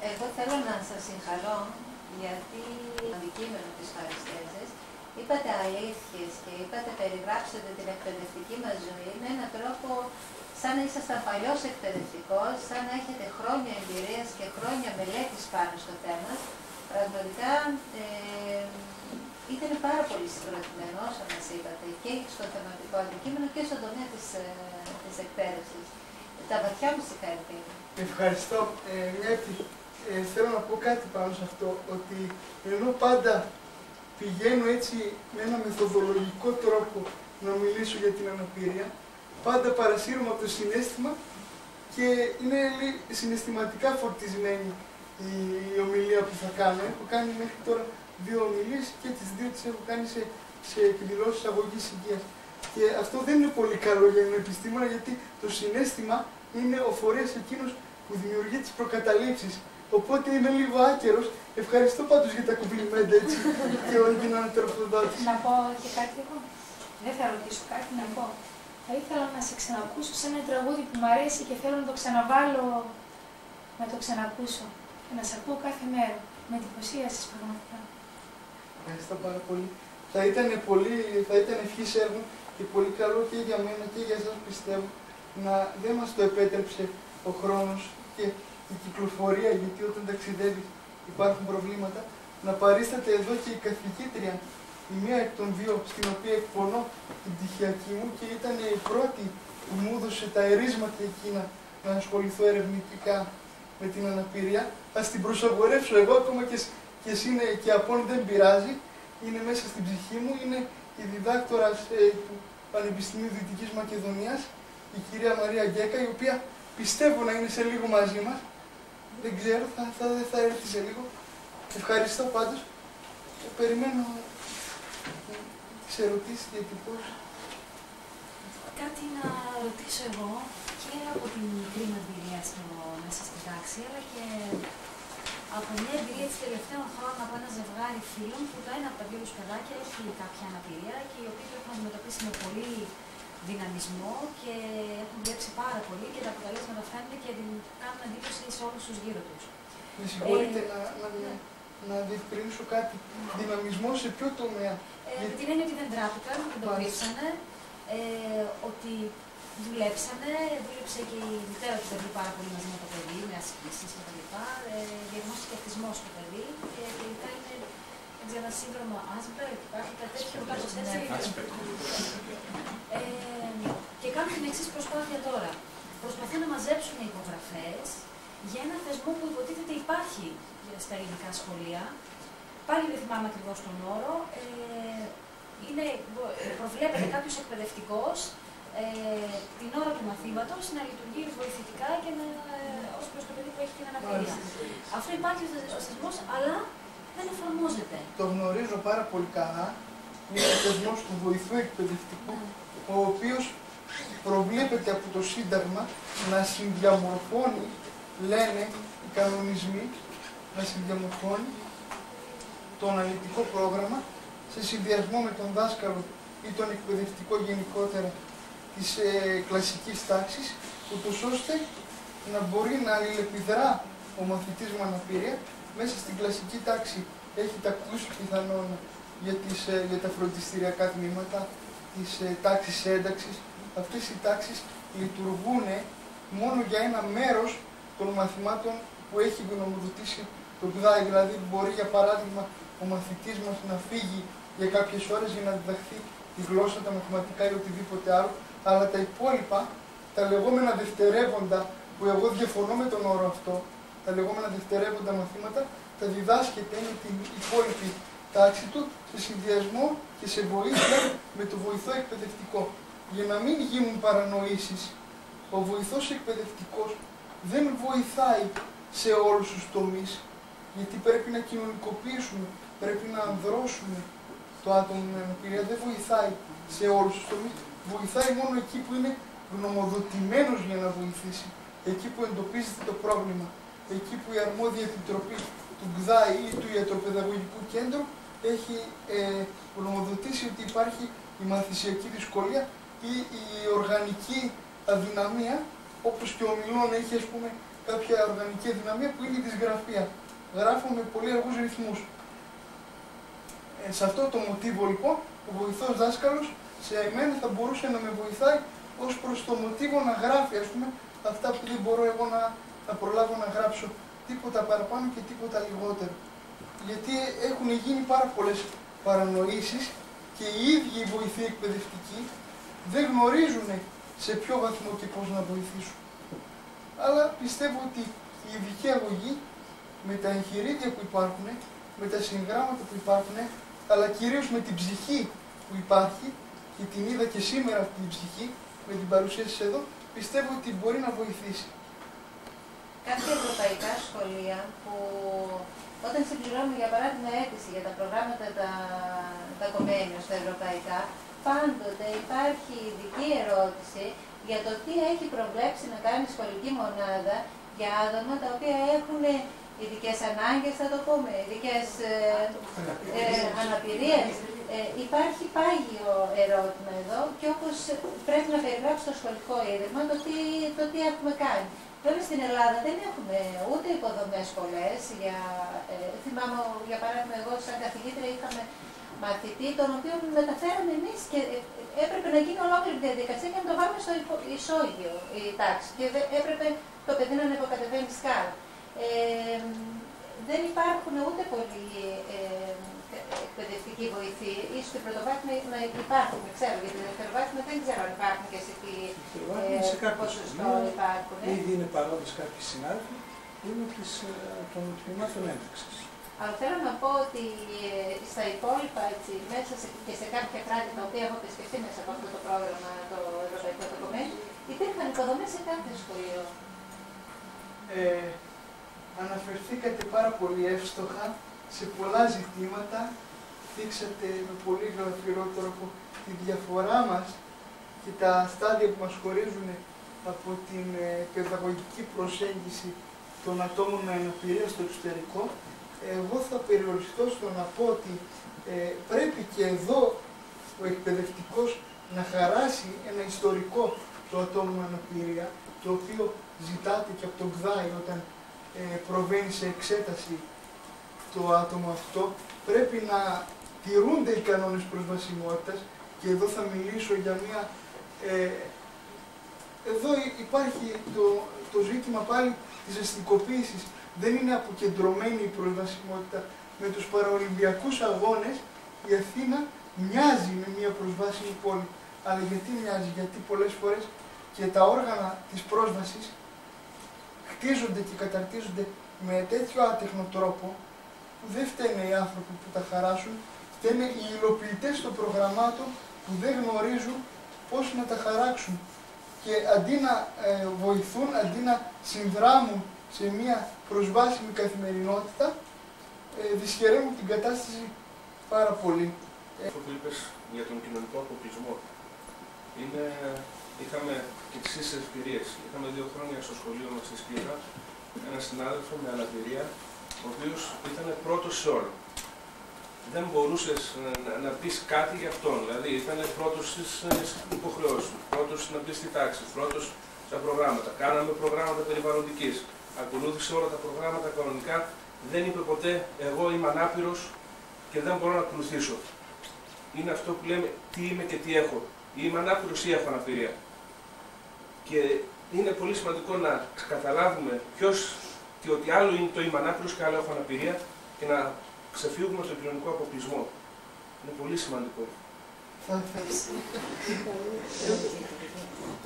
Εγώ θέλω να σας συγχαρώ γιατί το αντικείμενο της Χαριστέζης είπατε αλήθειες και περιγράψετε την εκπαιδευτική μας ζωή με έναν τρόπο σαν να ήσασταν παλιός εκπαιδευτικός, σαν να έχετε χρόνια εμπειρίας και χρόνια μελέτης πάνω στο θέμα. Πραγματικά ήταν πάρα πολύ συγκροτημένο όσο μας είπατε και στο θεματικό αντικείμενο και στον τομέα της εκπαίδευσης. Τα βαθιά μου συγχαρητήρια. Ευχαριστώ. Θέλω να πω κάτι πάνω σε αυτό, ότι ενώ πάντα πηγαίνω έτσι με ένα μεθοδολογικό τρόπο να μιλήσω για την αναπηρία, πάντα παρασύρομαι από το συναίσθημα και είναι συναισθηματικά φορτισμένη η ομιλία που θα κάνω. Έχω κάνει μέχρι τώρα 2 ομιλίες και τις 2 τις έχω κάνει σε εκδηλώσεις αγωγής υγείας. Και αυτό δεν είναι πολύ καλό για έναν επιστήμονα, γιατί το συναίσθημα είναι ο φορέας εκείνος που δημιουργεί τις προκαταλήψεις. Οπότε είμαι λίγο άκερος. Ευχαριστώ πάντως για τα κουμπλιμέντα έτσι και όλη την ανατροφοδότηση. Να πω και κάτι εγώ. Δεν θα ρωτήσω κάτι, να πω. Θα ήθελα να σε ξανακούσω σε ένα τραγούδι που μου αρέσει και θέλω να το ξαναβάλω, να το ξανακούσω. Και να σε ακούω κάθε μέρα. Με εντυπωσίασες πραγματικά. Ευχαριστώ πάρα πολύ. Θα ήταν ευχής έργο και πολύ καλό και για μένα και για εσάς, πιστεύω, να δεν μας το επέτρεψε ο χρόνος και η κυκλοφορία, γιατί όταν ταξιδεύει υπάρχουν προβλήματα, να παρίσταται εδώ και η καθηγήτρια, η η μία εκ των δύο στην οποία εκπονώ την πτυχιακή μου και ήταν η πρώτη που μου έδωσε τα ερίσματα εκείνα να ασχοληθώ ερευνητικά με την αναπηρία. Ας την προσαγορεύσω εγώ, ακόμα και εσύ είναι και απόν δεν πειράζει, είναι μέσα στην ψυχή μου, είναι η διδάκτορας του Πανεπιστημίου Δυτικής Μακεδονίας, η κυρία Μαρία Γκέκα, η οποία πιστεύω να είναι σε λίγο μαζί μας. Δεν ξέρω, θα έρθει σε λίγο. Ευχαριστώ πάντως. Περιμένω τις ερωτήσεις διατυπώσεις. Κάτι να ρωτήσω εγώ και από την μικρή μου εμπειρία μέσα στην τάξη, αλλά και από μια εμπειρία της τελευταίων χρόνων από ένα ζευγάρι φίλων που το ένα από τα δύο τους παιδάκια έχει κάποια αναπηρία και οι οποίοι το έχουν αντιμετωπίσει με πολύ δυναμισμό και έχουν δουλέψει πάρα πολύ και τα αποτελέσματα φαίνονται και κάνουν εντύπωση σε όλους τους γύρω τους. Με συγχωρείτε να διευκρινίσω κάτι. Δυναμισμό σε ποιο τομέα? Με την έννοια ότι δεν τράπηκαν, δεν το κρύψανε, ότι δουλέψανε, δούλεψε και η μητέρα του παιδί πάρα πολύ μαζί με το παιδί, με ασκήσεις κτλ. Διαγνώστηκε αυτισμός στο παιδί και τελικά είναι ένα σύνδρομο Asperger, υπάρχει κάτι τέτοιο, κάπως έτσι. Και κάνουν την εξής προσπάθεια τώρα. Προσπαθούν να μαζέψουν υπογραφές για ένα θεσμό που υποτίθεται υπάρχει στα ελληνικά σχολεία. Πάλι δεν θυμάμαι ακριβώς τον όρο. Προβλέπεται κάποιος εκπαιδευτικός την ώρα του μαθήματος να λειτουργεί βοηθητικά και ως προς το παιδί που έχει την αναπηρία. Αυτό υπάρχει ο θεσμός, αλλά δεν εφαρμόζεται. Το γνωρίζω πάρα πολύ καλά. Είναι ο θεσμός του βοηθού εκπαιδευτικού, ο οποίος προβλέπεται από το Σύνταγμα να συνδιαμορφώνει, λένε οι κανονισμοί, να συνδιαμορφώνει το αναλυτικό πρόγραμμα σε συνδυασμό με τον δάσκαλο ή τον εκπαιδευτικό γενικότερα της κλασικής τάξης, ούτως ώστε να μπορεί να αλληλεπιδρά ο μαθητής με αναπηρία μέσα στην κλασική τάξη. Έχει τακτούς πιθανόν για τα φροντιστηριακά τμήματα της τάξης ένταξης. Αυτές οι τάξεις λειτουργούν μόνο για ένα μέρος των μαθημάτων που έχει γνωμοδοτήσει το ΚΔΑΗ. Δηλαδή μπορεί για παράδειγμα ο μαθητής μας να φύγει για κάποιες ώρες για να διδαχθεί τη γλώσσα, τα μαθηματικά ή οτιδήποτε άλλο, αλλά τα υπόλοιπα, τα λεγόμενα δευτερεύοντα, που εγώ διαφωνώ με τον όρο αυτό, τα λεγόμενα δευτερεύοντα μαθήματα, τα διδάσκεται με την υπόλοιπη τάξη του σε συνδυασμό και σε βοήθεια με το βοηθό εκπαιδευτικό. Για να μην γίνουν παρανοήσεις, ο βοηθός εκπαιδευτικός δεν βοηθάει σε όλους τους τομείς, γιατί πρέπει να κοινωνικοποιήσουμε, πρέπει να ανδρώσουμε το άτομο με αναπηρία, δεν βοηθάει σε όλους τους τομείς, βοηθάει μόνο εκεί που είναι γνωμοδοτημένος για να βοηθήσει, εκεί που εντοπίζεται το πρόβλημα, εκεί που η αρμόδια επιτροπή του ΚΔΑΗ ή του ιατροπαιδαγωγικού κέντρου έχει γνωμοδοτήσει ότι υπάρχει η μαθησιακή δυσκολία ή η οργανική αδυναμία, όπως και ο Μιλών έχει ας πούμε κάποια οργανική αδυναμία που είναι η δυσγραφία. Γράφω με πολύ αργούς ρυθμούς. Σε αυτό το μοτίβο λοιπόν, ο βοηθός δάσκαλος σε εμένα θα μπορούσε να με βοηθάει ως προς το μοτίβο να γράφει ας πούμε αυτά που δεν μπορώ εγώ να προλάβω να γράψω, τίποτα παραπάνω και τίποτα λιγότερο. Γιατί έχουν γίνει πάρα πολλές παρανοήσεις και οι ίδιοι οι βοηθοί εκπαιδευτικοί δεν γνωρίζουν σε ποιο βαθμό και πώς να βοηθήσουν. Αλλά πιστεύω ότι η ειδική αγωγή με τα εγχειρίδια που υπάρχουν, με τα συγγράμματα που υπάρχουν, αλλά κυρίως με την ψυχή που υπάρχει, και την είδα και σήμερα αυτή την ψυχή, με την παρουσία σας εδώ, πιστεύω ότι μπορεί να βοηθήσει. Κάποια ευρωπαϊκά σχολεία που όταν συμπληρώνουν για παράδειγμα αίτηση για τα προγράμματα τα κομμένια στα ευρωπαϊκά, πάντοτε υπάρχει ειδική ερώτηση για το τι έχει προβλέψει να κάνει η σχολική μονάδα για άτομα τα οποία έχουν ειδικές ανάγκες, θα το πούμε, ειδικές αναπηρίες. Υπάρχει πάγιο ερώτημα εδώ και όπως πρέπει να περιγράψει το σχολικό ίδρυμα το τι έχουμε κάνει. Βέβαια στην Ελλάδα δεν έχουμε ούτε υποδομές σχολές. Θυμάμαι για παράδειγμα εγώ σαν καθηγήτρια είχαμε μαθητή τον οποίο μεταφέραμε εμείς και έπρεπε να γίνει ολόκληρη διαδικασία και να το βάλουμε στο ισόγειο η τάξη και έπρεπε το παιδί να ανεβοκατεβαίνει σκάλα. Δεν υπάρχουν ούτε πολλοί εκπαιδευτική βοηθή, ίσως στην πρωτοβάθμια υπάρχουν, ξέρω, γιατί την δευτεροβάθμια δεν ξέρω αν υπάρχουν και σε τι ποσοστό υπάρχουν. Ήδη είναι παρόντες κάποιοι συνάδελφοι, είναι των τμήματων ένταξης. Αλλά θέλω να πω ότι στα υπόλοιπα, έτσι, μέσα και σε κάποια κράτη τα οποία έχω επισκεφτεί μέσα από αυτό το πρόγραμμα, το Ευρωπαϊκό Δοκομένιο, υπήρχαν υποδομές σε κάθε σχολείο. Αναφερθήκατε πάρα πολύ εύστοχα σε πολλά ζητήματα, δείξατε με πολύ γλαφυρό τρόπο τη διαφορά μας και τα στάδια που μας χωρίζουν από την παιδαγωγική προσέγγιση των ατόμων με αναπηρία στο εξωτερικό. Εγώ θα περιοριστώ στο να πω ότι πρέπει και εδώ ο εκπαιδευτικός να χαράσει ένα ιστορικό του ατόμου με αναπηρία, το οποίο ζητάται και από τον ΚΔΑΗ όταν προβαίνει σε εξέταση το άτομο αυτό. Πρέπει να τηρούνται οι κανόνες προσβασιμότητας και εδώ θα μιλήσω για μια... εδώ υπάρχει το ζήτημα πάλι της αστικοποίησης. Δεν είναι αποκεντρωμένη η προσβασιμότητα. Με τους παραολυμπιακούς αγώνες η Αθήνα μοιάζει με μια προσβάσιμη πόλη. Αλλά γιατί μοιάζει? Γιατί πολλές φορές και τα όργανα της πρόσβασης χτίζονται και καταρτίζονται με τέτοιο άτεχνο τρόπο που δεν φταίνε οι άνθρωποι που τα χαράσουν, φταίνε οι υλοποιητές των προγραμμάτων που δεν γνωρίζουν πώς να τα χαράξουν. Και αντί να βοηθούν, αντί να συνδράμουν σε μια προσβάσιμη καθημερινότητα, δυσχεραίνουν την κατάσταση πάρα πολύ. Αυτό που είπες για τον κοινωνικό αποκλεισμό, είχαμε και τις ίσες ευκαιρίες. Είχαμε 2 χρόνια στο σχολείο μας στη Σκύρα, έναν συνάδελφο με αναπηρία, ο οποίος ήταν πρώτος σε όλα. Δεν μπορούσες να πεις κάτι για αυτόν. Δηλαδή, ήταν πρώτος στις υποχρεώσεις, πρώτος να μπει στη τάξη, πρώτος στα προγράμματα. Κάναμε προγράμματα περιβαλλοντικής. Ακολούθησε όλα τα προγράμματα κανονικά. Δεν είπε ποτέ, εγώ είμαι ανάπηρος και δεν μπορώ να ακολουθήσω. Είναι αυτό που λέμε, τι είμαι και τι έχω. Είμαι ανάπηρος ή έχω αναπηρία. Και είναι πολύ σημαντικό να καταλάβουμε ποιος και ότι άλλο είναι το είμαι ανάπηρος και άλλο έχω αναπηρία και να ξεφύγουμε από τον κοινωνικό αποκλεισμό. Είναι πολύ σημαντικό.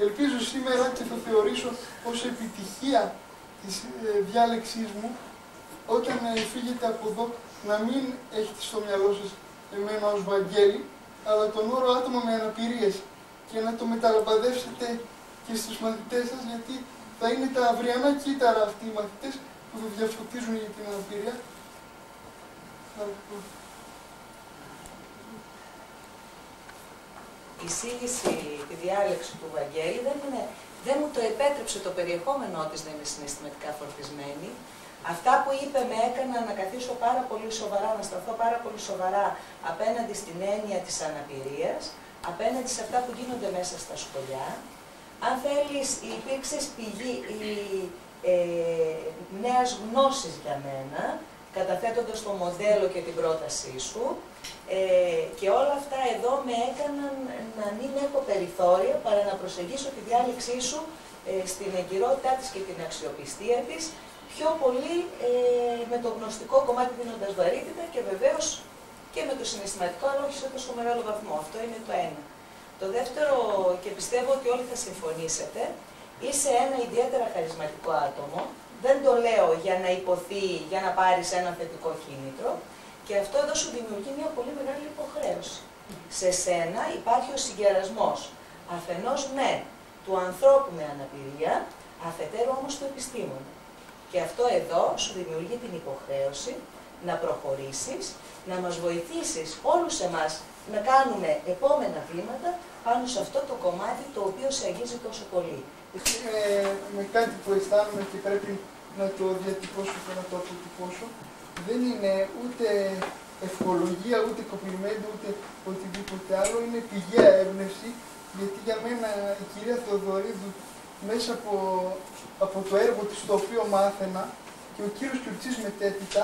Ελπίζω σήμερα και θα θεωρήσω ως επιτυχία της διάλεξής μου, όταν φύγετε από εδώ, να μην έχετε στο μυαλό σας εμένα ως Βαγγέλη, αλλά τον όρο άτομα με αναπηρίες και να το μεταλαμπαδεύσετε και στους μαθητές σας, γιατί θα είναι τα αυριανά κύτταρα αυτοί οι μαθητές που θα διαφωτίζουν για την αναπηρία. Η εισήγηση, τη διάλεξη του Βαγγέλη δεν μου το επέτρεψε το περιεχόμενό της να είμαι συναισθηματικά φορτισμένη. Αυτά που είπε με έκανα να καθίσω πάρα πολύ σοβαρά, να σταθώ πάρα πολύ σοβαρά απέναντι στην έννοια της αναπηρίας, απέναντι σε αυτά που γίνονται μέσα στα σχολιά. Αν θέλεις, υπήρξε πηγή νέας γνώσης για μένα, καταθέτοντας το μοντέλο και την πρότασή σου, και όλα αυτά εδώ με έκαναν να μην έχω περιθώρια παρά να προσεγγίσω τη διάλεξή σου στην εγκυρότητά της και την αξιοπιστία της, πιο πολύ με το γνωστικό κομμάτι δίνοντας βαρύτητα και βεβαίως και με το συναισθηματικό, αλλά όχι σε τόσο μεγάλο βαθμό. Αυτό είναι το ένα. Το δεύτερο, και πιστεύω ότι όλοι θα συμφωνήσετε, είσαι ένα ιδιαίτερα χαρισματικό άτομο. Δεν το λέω για να υποθεί, για να πάρεις ένα θετικό κίνητρο. Και αυτό εδώ σου δημιουργεί μια πολύ μεγάλη υποχρέωση. Σε σένα υπάρχει ο συγκερασμός αφενός με του ανθρώπου με αναπηρία, αφετέρου όμως του επιστήμονα. Και αυτό εδώ σου δημιουργεί την υποχρέωση να προχωρήσεις, να μας βοηθήσεις όλους εμάς να κάνουμε επόμενα βήματα πάνω σε αυτό το κομμάτι το οποίο σε αγγίζει τόσο πολύ. Με κάτι που αισθάνομαι και πρέπει να το διατυπώσω και να το αποτυπώσω, δεν είναι ούτε ευχολογία, ούτε κοπλιμέντο, ούτε οτιδήποτε άλλο, είναι πηγαία έμπνευση, γιατί για μένα η κυρία Θεοδωρίδου μέσα από το έργο της το οποίο μάθαινα και ο κύριος Κιουρτσής μετέπειτα